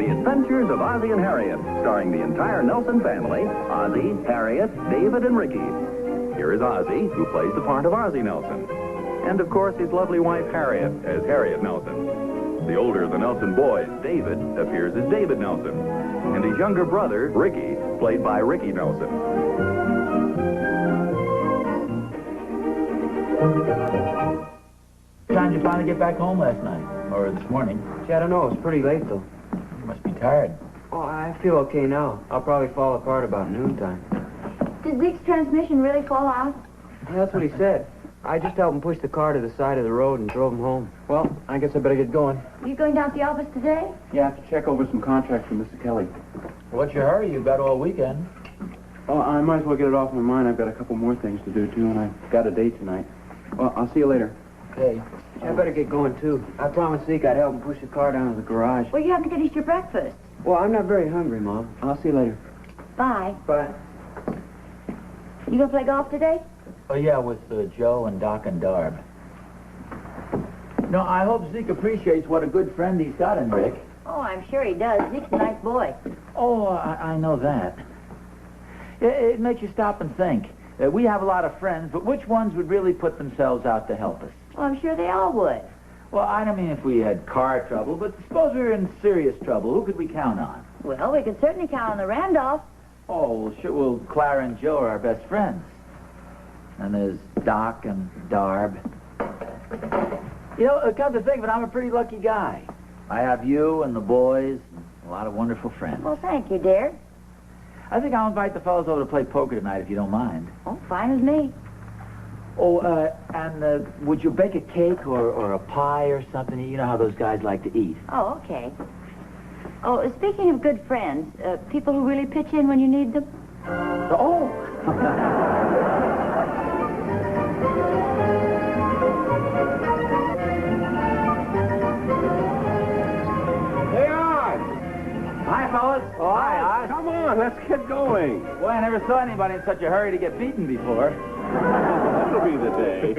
The Adventures of Ozzie and Harriet, starring the entire Nelson family, Ozzie, Harriet, David, and Ricky. Here is Ozzie, who plays the part of Ozzie Nelson. And, of course, his lovely wife, Harriet, as Harriet Nelson. The older of the Nelson boys, David, appears as David Nelson. And his younger brother, Ricky, played by Ricky Nelson. What time did you finally get back home last night? Or this morning? Gee, I don't know. It's pretty late, though. You must be tired. Oh, I feel okay now. I'll probably fall apart about noontime. Did Zeke's transmission really fall out? That's what he said. I just helped him push the car to the side of the road and drove him home. Well, I guess I better get going. Are you going down to the office today? Yeah, I have to check over some contracts for Mr. Kelly. What's your hurry? You've got all weekend. Oh, I might as well get it off my mind. I've got a couple more things to do, too, and I've got a date tonight. Well, I'll see you later. Okay. I better get going, too. I promised Zeke I'd help him push the car down to the garage. Well, you haven't finished your breakfast. Well, I'm not very hungry, Mom. I'll see you later. Bye. Bye. You gonna play golf today? Oh, yeah, with Joe and Doc and Darb. No, I hope Zeke appreciates what a good friend he's got in Rick. Oh, I'm sure he does. Zeke's a nice boy. Oh, I know that. It makes you stop and think. We have a lot of friends, but which ones would really put themselves out to help us? Well, I'm sure they all would. Well, I don't mean if we had car trouble, but suppose we were in serious trouble. Who could we count on? Well, we can certainly count on the Randolphs. Oh, well, sure. Well, Clara and Joe are our best friends. And there's Doc and Darb. You know, come to think of it, I'm a pretty lucky guy. I have you and the boys, and a lot of wonderful friends. Well, thank you, dear. I think I'll invite the fellows over to play poker tonight, if you don't mind. Oh, fine with me. Oh, and would you bake a cake or a pie or something? You know how those guys like to eat. Oh, okay. Oh, speaking of good friends, people who really pitch in when you need them? Oh! Hey, Oz! Hi, fellas. Oh, hi, Oz. Come on, let's get going. Boy, I never saw anybody in such a hurry to get beaten before. That'll be the day.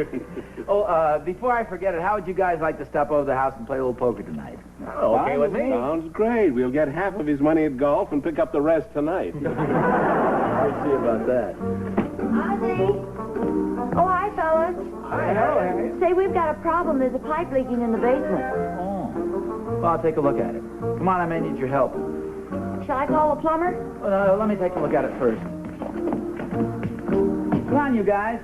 Oh, before I forget it, how would you guys like to stop over the house and play a little poker tonight? Okay with me. Sounds great. We'll get half of his money at golf and pick up the rest tonight. We'll see about that. Ozzie! Oh, hi, fellas. Hi, hello. Say, we've got a problem. There's a pipe leaking in the basement. Oh. Well, I'll take a look at it. Come on, I may need your help. Shall I call a plumber? Well, let me take a look at it first. Come on, you guys.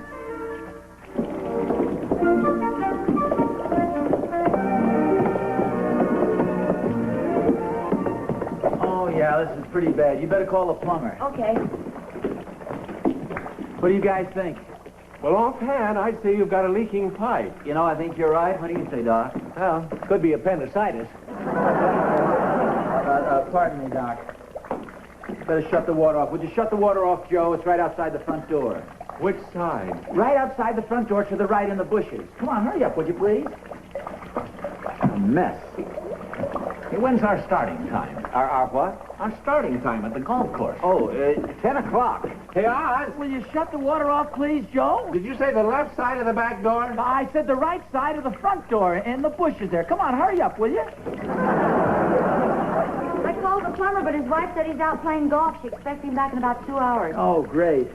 Oh, yeah, this is pretty bad. You better call a plumber. Okay. What do you guys think? Well, offhand, I'd say you've got a leaking pipe. You know, I think you're right. What do you say, Doc? Well, could be appendicitis. Pardon me, Doc. Better shut the water off. Would you shut the water off, Joe? It's right outside the front door. Which side? Right outside the front door to the right in the bushes. Come on, hurry up, would you please? A mess. Hey, when's our starting time? Our what? Our starting time at the golf course. Oh, 10 o'clock. Hey, Oz! Will you shut the water off, please, Joe? Did you say the left side of the back door? I said the right side of the front door in the bushes there. Come on, hurry up, will you? I called the plumber, but his wife said he's out playing golf. She expects him back in about 2 hours. Oh, great.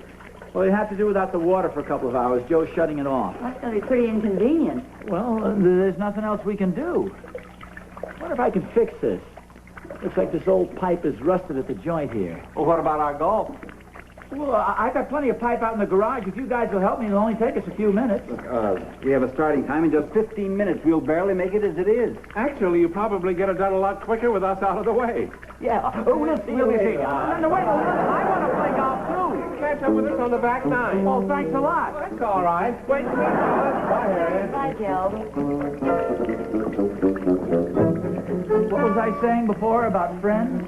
Well, you have to do without the water for a couple of hours. Joe's shutting it off. That's going to be pretty inconvenient. Well, there's nothing else we can do. What if I can fix this? Looks like this old pipe is rusted at the joint here. Well, what about our golf? Well, I got plenty of pipe out in the garage. If you guys will help me, it'll only take us a few minutes. We have a starting time in just 15 minutes. We'll barely make it as it is. Actually, you probably get it done a lot quicker with us out of the way. Yeah. We'll see. No, wait. I want to play golf, too. Catch up with us on the back nine. Oh, thanks a lot. That's all right. Wait a minute, Oz. Bye, Harriet. Bye, Joe. What was I saying before about friends?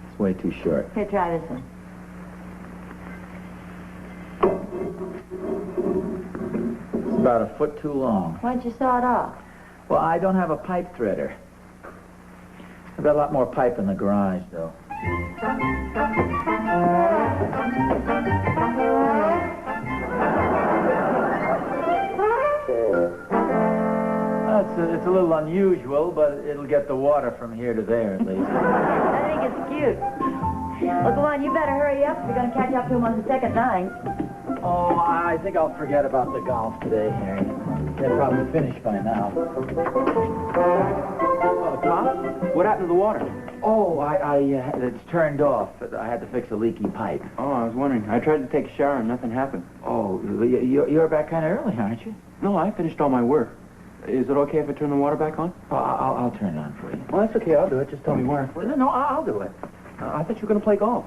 It's way too short. Here, try this one. It's about a foot too long. Why don't you saw it off? Well, I don't have a pipe threader. I've got a lot more pipe in the garage, though. it's a little unusual, but it'll get the water from here to there at least. I think it's cute. Well, go on, you better hurry up. You're going to catch up to him on the second nine. Oh, I think I'll forget about the golf today, Harry. They're probably finished by now. Pop? What happened to the water? Oh, it's turned off. I had to fix a leaky pipe. Oh, I was wondering. I tried to take a shower and nothing happened. Oh, you're back kind of early, aren't you? No, I finished all my work. Is it okay if I turn the water back on? Oh, I'll turn it on for you. Well, that's okay. I'll do it. Just tell me where. No, I'll do it. I thought you were going to play golf.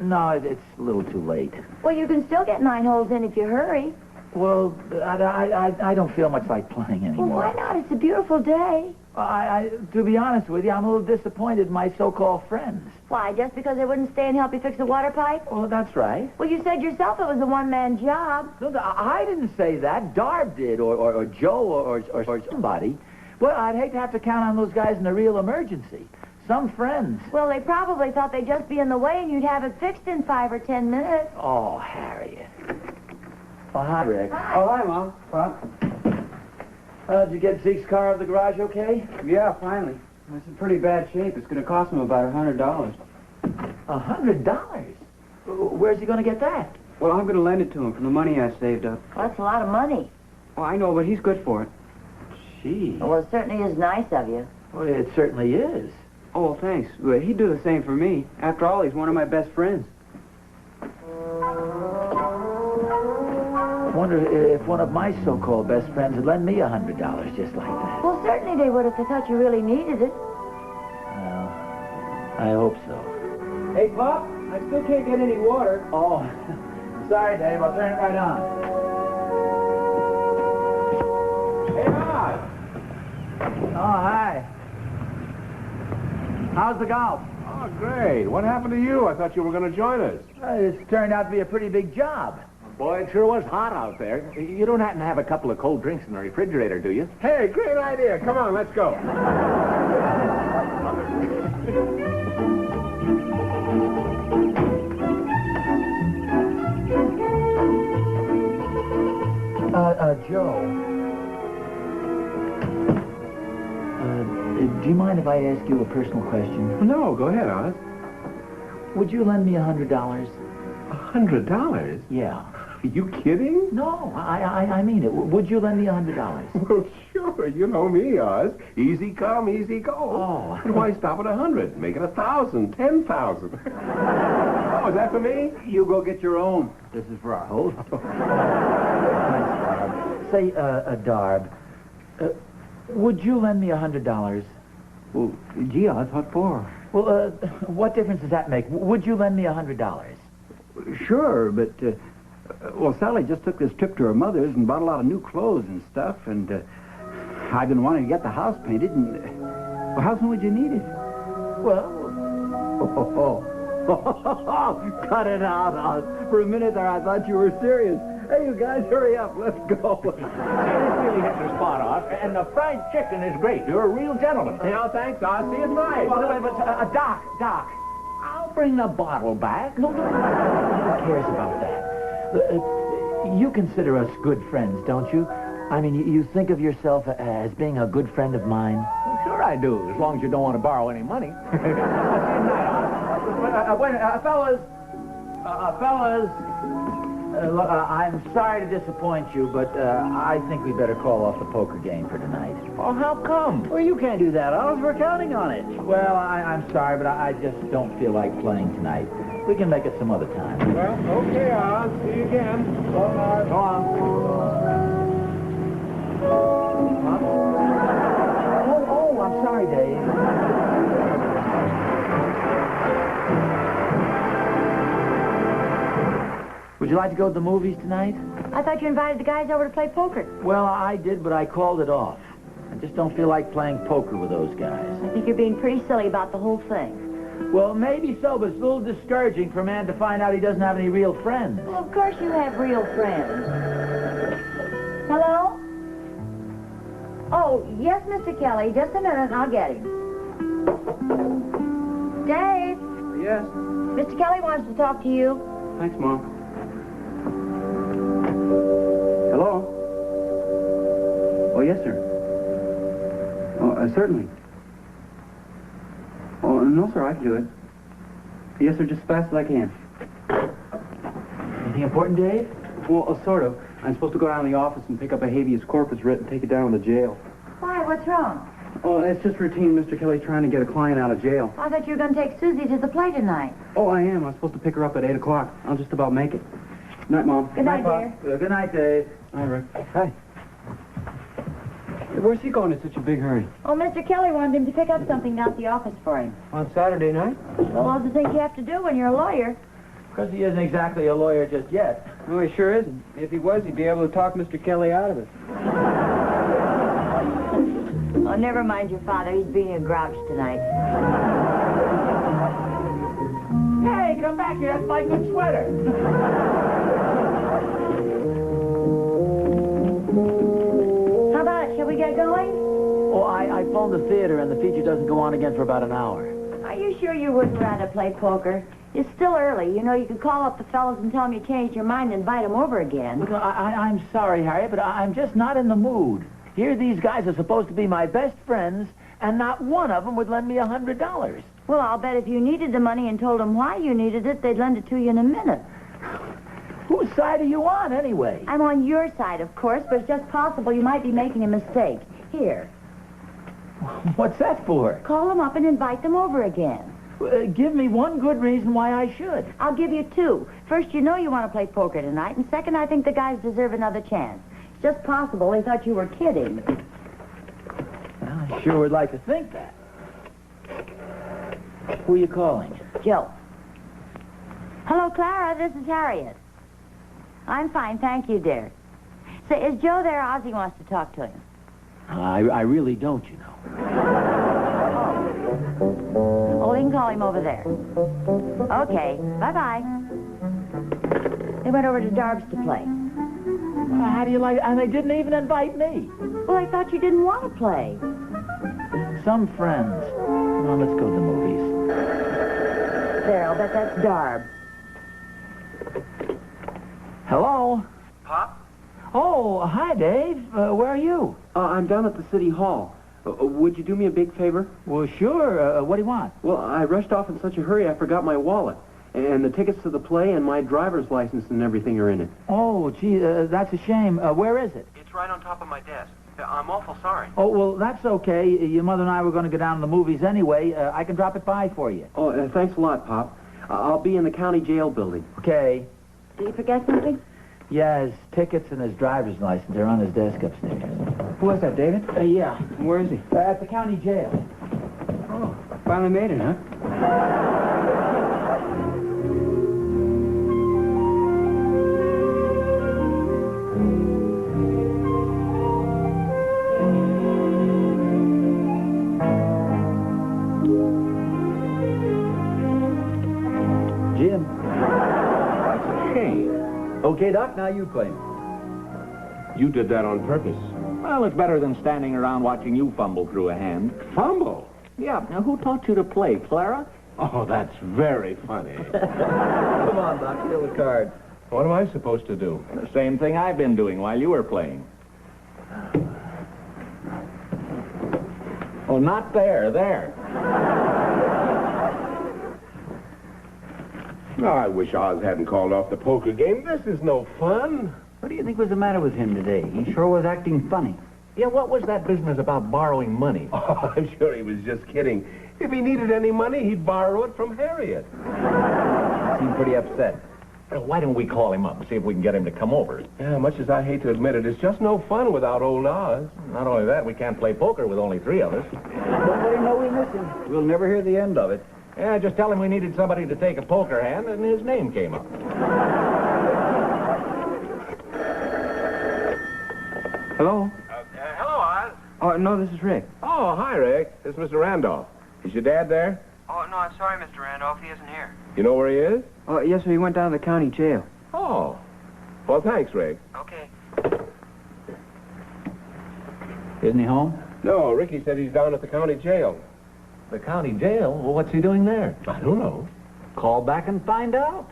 No, it's a little too late. Well, you can still get 9 holes in if you hurry. Well, I don't feel much like playing anymore. Well, why not? It's a beautiful day. To be honest with you, I'm a little disappointed in my so-called friends. Why, just because they wouldn't stay and help you fix the water pipe? Well, that's right. Well, you said yourself it was a one-man job. No, I didn't say that. Darb did, or Joe, or somebody. Well, I'd hate to have to count on those guys in a real emergency. Some friends. Well, they probably thought they'd just be in the way and you'd have it fixed in 5 or 10 minutes. Oh, Harriet. Oh, hi, Rick. Oh, hi, Mom. Pop. Did you get Zeke's car out of the garage okay? Yeah, finally. It's in pretty bad shape. It's going to cost him about $100. $100? Where's he going to get that? Well, I'm going to lend it to him from the money I saved up. Well, that's a lot of money. Well, I know, but he's good for it. Gee. Well, it certainly is nice of you. Well, it certainly is. Oh, well, thanks. But he'd do the same for me. After all, he's one of my best friends. I wonder if one of my so-called best friends would lend me $100 just like that. Well, certainly they would if they thought you really needed it. Well, I hope so. Hey, Pop, I still can't get any water. Oh, sorry, Dave. I'll turn it right on. Hey, Oz! Oh, hi. How's the golf? Oh, great. What happened to you? I thought you were going to join us. It's turned out to be a pretty big job. Boy, it sure was hot out there. You don't happen to have a couple of cold drinks in the refrigerator, do you? Hey, great idea. Come on, let's go. Joe. Do you mind if I ask you a personal question? No, go ahead, Oz. Would you lend me $100? $100? Yeah. Are you kidding? No, I mean it. Would you lend me $100? Well, sure. You know me, Oz. Easy come, easy go. Oh. And why stop at 100? Make it 1,000, 10,000. Oh, is that for me? You go get your own. This is for our host. Say, Darb, would you lend me $100? Well, gee, Oz, what for? Well, what difference does that make? Would you lend me $100? Sure, but, well, Sally just took this trip to her mother's and bought a lot of new clothes and stuff, and I've been wanting to get the house painted, and, well, how soon would you need it? Well, Cut it out, Oz. For a minute there, I thought you were serious. Hey, you guys, hurry up. Let's go. This really hit the spot, Oz. And the fried chicken is great. You're a real gentleman. Yeah, thanks, Oz. See you tonight. but, Doc. I'll bring the bottle back. No, who cares about that? You consider us good friends, don't you? I mean, you think of yourself as being a good friend of mine? Well, sure I do, as long as you don't want to borrow any money. I'll see you tonight, Oz. Fellas, look, I'm sorry to disappoint you, but I think we better call off the poker game for tonight. Oh, how come? Well, you can't do that, Oz. We're counting on it. Well, I'm sorry, but I just don't feel like playing tonight. We can make it some other time. Well, okay, Oz. See you again. Go on. Oh, I'm sorry, Dave. Would you like to go to the movies tonight? I thought you invited the guys over to play poker. Well, I did, but I called it off. I just don't feel like playing poker with those guys. I think you're being pretty silly about the whole thing. Well, maybe so, but it's a little discouraging for a man to find out he doesn't have any real friends. Well, of course you have real friends. Hello? Oh, yes, Mr. Kelly. Just a minute, and I'll get him. Dave, Yes? Mr. Kelly wants to talk to you. Thanks, Mom. Hello? Oh, yes, sir. Oh, certainly. Oh, no, sir, I can do it. Yes, sir, just as fast as I can. Anything important, Dave? Well, sort of. I'm supposed to go down to the office and pick up a habeas corpus writ and take it down to the jail. Why? What's wrong? Oh, it's just routine. Mr. Kelly's trying to get a client out of jail. I thought you were going to take Susie to the play tonight. Oh, I am. I'm supposed to pick her up at 8 o'clock. I'll just about make it. Night, Mom. Good night, Pop. dear. Good night, Dave. Hi, Rick. Hi. Where's he going in such a big hurry? Oh, Mr. Kelly wanted him to pick up something down at the office for him. On Saturday night? Well, those are the things you have to do when you're a lawyer. Because he isn't exactly a lawyer just yet. No, he sure isn't. If he was, he'd be able to talk Mr. Kelly out of it. Oh, never mind your father. He's being a grouch tonight. Hey, come back here. That's my good sweater. How about it? Shall we get going? Oh, I phoned the theater, and the feature doesn't go on again for about an hour. Are you sure you wouldn't rather play poker? It's still early. You know, you could call up the fellows and tell them you changed your mind and invite them over again. Look, I'm sorry, Harriet, but I'm just not in the mood. Here these guys are supposed to be my best friends, and not one of them would lend me $100. Well, I'll bet if you needed the money and told them why you needed it, they'd lend it to you in a minute. Whose side are you on, anyway? I'm on your side, of course, but it's just possible you might be making a mistake. Here, What's that for? call them up and invite them over again. Give me one good reason why I should. I'll give you two. First, you know you want to play poker tonight, and second, I think the guys deserve another chance. It's just possible they thought you were kidding. Well, I sure would like to think that. Who are you calling? Joe. Hello, Clara. This is Harriet. I'm fine, thank you, dear. Say, is Joe there? Ozzie wants to talk to him. I really don't, you know. Oh, we can call him over there. Okay, bye-bye. They went over to Darb's to play. How do you like it? And they didn't even invite me. Well, I thought you didn't want to play. Some friends. Well, let's go to the movies. There, I'll bet that's Darb. Hello? Pop? Oh, hi, Dave. Where are you? I'm down at the city hall. Would you do me a big favor? Well, sure. What do you want? Well, I rushed off in such a hurry I forgot my wallet. And the tickets to the play and my driver's license and everything are in it. Oh, gee, that's a shame. Where is it? It's right on top of my desk. I'm awful sorry. Oh, well, that's okay. Your mother and I were going to go down to the movies anyway. I can drop it by for you. Oh, thanks a lot, Pop. I'll be in the county jail building. Okay. Did you forget something? Yeah, his tickets and his driver's license are on his desk upstairs. Who is that, David? Yeah. Where is he? At the county jail. Oh, finally made it, huh? Jim. That's a shame. Okay, Doc, now you play. You did that on purpose. Well, it's better than standing around watching you fumble through a hand. Fumble. Yeah, now who taught you to play, Clara? Oh, that's very funny. Come on, Doc, deal the cards. What am I supposed to do? The same thing I've been doing while you were playing. Oh, not there, there. Oh, I wish Oz hadn't called off the poker game. This is no fun. What do you think was the matter with him today? He sure was acting funny. Yeah, what was that business about borrowing money? Oh, I'm sure he was just kidding. If he needed any money, he'd borrow it from Harriet. Seemed pretty upset. Well, why don't we call him up and see if we can get him to come over? Yeah, much as I hate to admit it, it's just no fun without old Oz. Not only that, we can't play poker with only three of us. Don't let him know we miss him. We'll never hear the end of it. Yeah, just tell him we needed somebody to take a poker hand, and his name came up. Hello? Hello, Oz. Oh, no, this is Rick. Oh, hi, Rick. This is Mr. Randolph. Is your dad there? Oh, no, I'm sorry, Mr. Randolph. He isn't here. You know where he is? Oh, yes, sir, he went down to the county jail. Oh. Well, thanks, Rick. Okay. Isn't he home? No, Ricky said he's down at the county jail. The county jail? Well, what's he doing there? I don't know. Call back and find out.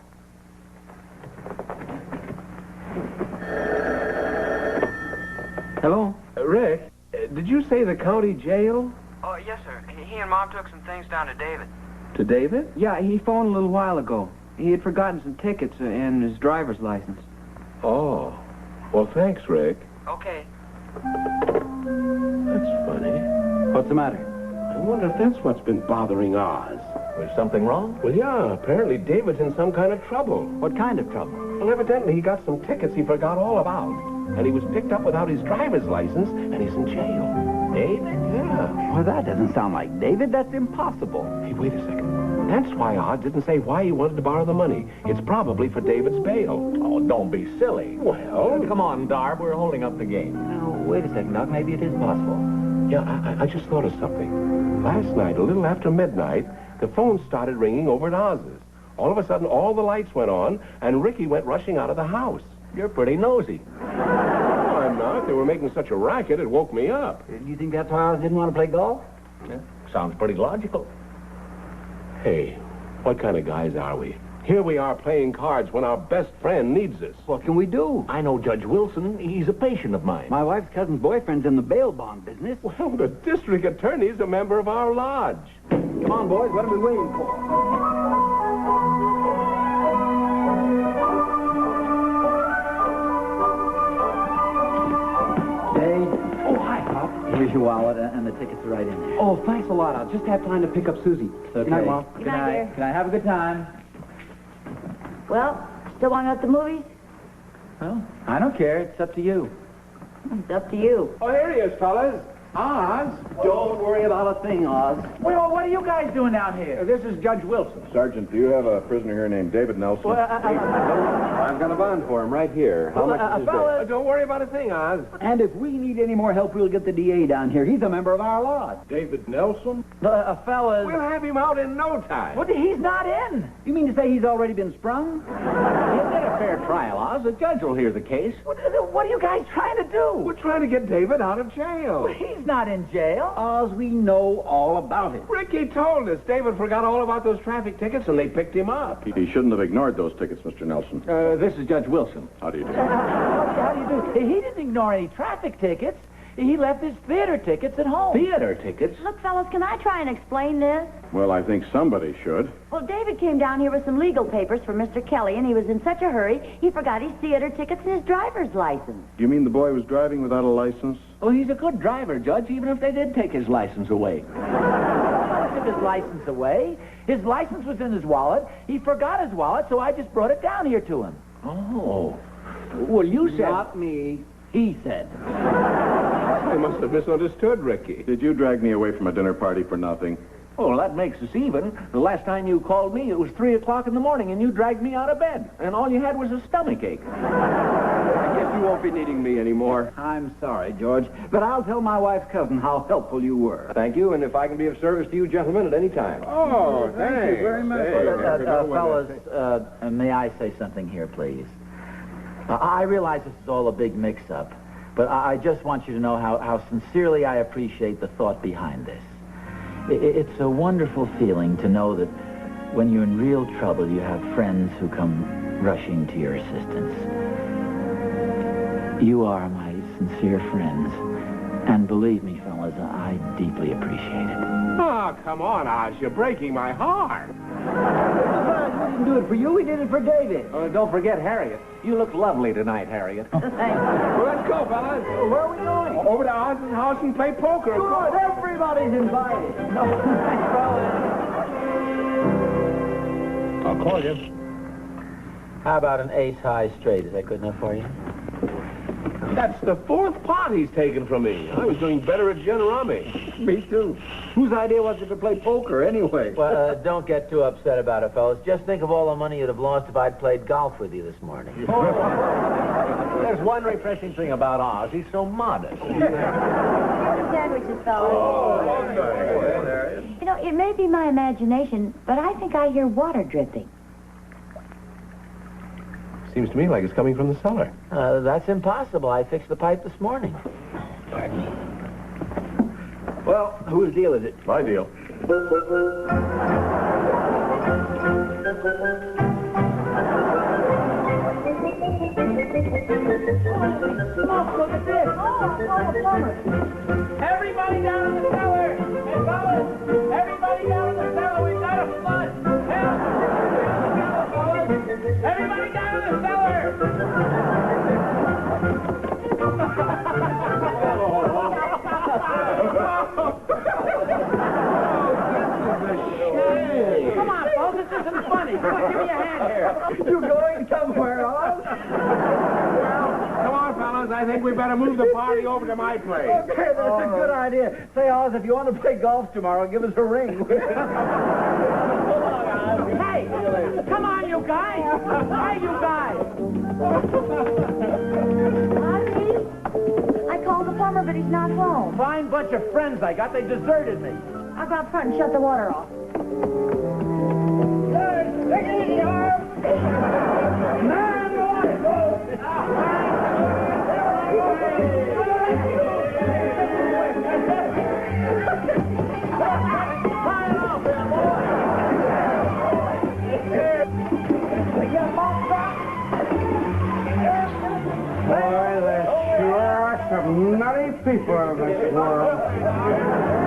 Hello? Rick, did did you say the county jail? Oh, yes, sir. He and Mom took some things down to David. To David? Yeah, he phoned a little while ago. He had forgotten some tickets and his driver's license. Oh. Well, thanks, Rick. Okay. That's funny. What's the matter? I wonder if that's what's been bothering Oz. Was something wrong? Well, yeah, apparently David's in some kind of trouble. What kind of trouble? Well, evidently he got some tickets he forgot all about. And he was picked up without his driver's license, and he's in jail. David? Yeah. Well, that doesn't sound like David. That's impossible. Hey, wait a second. That's why Oz didn't say why he wanted to borrow the money. It's probably for David's bail. Oh, don't be silly. Well... Come on, Darb. We're holding up the game. Now, wait a second, Doc. Maybe it is possible. Yeah, I just thought of something. Last night, a little after midnight, the phone started ringing over at Oz's. All of a sudden, all the lights went on, and Ricky went rushing out of the house. You're pretty nosy. No, I'm not. They were making such a racket, it woke me up. Do you think that's why Oz didn't want to play golf? Yeah, sounds pretty logical. Hey, what kind of guys are we? Here we are playing cards when our best friend needs us. What can we do? I know Judge Wilson. He's a patient of mine. My wife's cousin's boyfriend's in the bail bond business. Well, the district attorney's a member of our lodge. Come on, boys. What are we waiting for? Oh, hi, Pop. Here's your wallet, and the tickets are right in there. Oh, thanks a lot. I'll just have time to pick up Susie. It's okay. Good night, Mom. Good night, dear. Can I have a good time? Well, still want to go to the movies? Well, I don't care. It's up to you. It's up to you. Oh, here he is, fellas. Oz. Don't worry about a thing, Oz. Well, what are you guys doing down here? This is Judge Wilson. Sergeant, do you have a prisoner here named David Nelson? I've got a bond for him right here. How much is his bail? Don't worry about a thing, Oz. And if we need any more help, we'll get the DA down here. He's a member of our lodge. David Nelson? Fellas. We'll have him out in no time. What? He's not in. You mean to say he's already been sprung? He'll get a fair trial, Oz. The judge will hear the case. What are you guys trying to do? We're trying to get David out of jail. He's not in jail. Oz, we know all about it. Ricky told us David forgot all about those traffic tickets, and they picked him up. He shouldn't have ignored those tickets, Mr. Nelson. This is Judge Wilson. How do you do? How do you do? He didn't ignore any traffic tickets. He left his theater tickets at home. Theater tickets? Look, fellas, can I try and explain this? Well, I think somebody should. Well, David came down here with some legal papers for Mr. Kelly, and he was in such a hurry, he forgot his theater tickets and his driver's license. Do you mean the boy was driving without a license? Well, he's a good driver, Judge, even if they did take his license away. I took his license away. His license was in his wallet. He forgot his wallet, so I just brought it down here to him. Oh. Well, you said... Not me. He said. They must have misunderstood Ricky. Did you drag me away from a dinner party for nothing? Oh, that makes us even. The last time you called me, it was 3 o'clock in the morning, and you dragged me out of bed. And all you had was a stomachache. I guess you won't be needing me anymore. I'm sorry, George, but I'll tell my wife's cousin how helpful you were. Thank you, and if I can be of service to you gentlemen at any time. Oh, thank you very much. Fellas, may I say something here, please? I realize this is all a big mix-up, but I just want you to know how sincerely I appreciate the thought behind this. It's a wonderful feeling to know that when you're in real trouble, you have friends who come rushing to your assistance. You are my sincere friends, and believe me, fellas, I deeply appreciate it. Oh, come on, Oz. You're breaking my heart. We didn't do it for you, we did it for David. Don't forget Harriet. You look lovely tonight, Harriet. Thanks. Well, let's go, fellas. Where are we going? Over to Oz's house and play poker. Good, everybody's invited. I'll call you. How about an ace high straight? Is that good enough for you? That's the 4th pot he's taken from me. I was doing better at gin rummy. Me too. Whose idea was it to play poker anyway? Well, don't get too upset about it, fellas. Just think of all the money you'd have lost if I'd played golf with you this morning. There's one refreshing thing about Oz. He's so modest. Sandwiches, fellas. You know, it may be my imagination, but I think I hear water dripping. Seems to me like it's coming from the cellar. That's impossible. I fixed the pipe this morning. Well, whose deal is it? My deal. Look at this. Everybody down in the cellar. Hey, fellas. Everybody down in the cellar. We've got a flood. Help. Everybody down in the cellar. Come on, folks. This isn't funny. Come on, give me a hand here. You going somewhere, Oz? Come on, fellas. I think we better move the party over to my place. Okay, that's a good idea. Say, Oz, if you want to play golf tomorrow, give us a ring. Hey, come on, you guys. Hey, you guys. Ozzie? I called the plumber, but he's not home. Fine bunch of friends I got. They deserted me. I'll go out front and shut the water off. Boy, there sure are some nutty people in this world.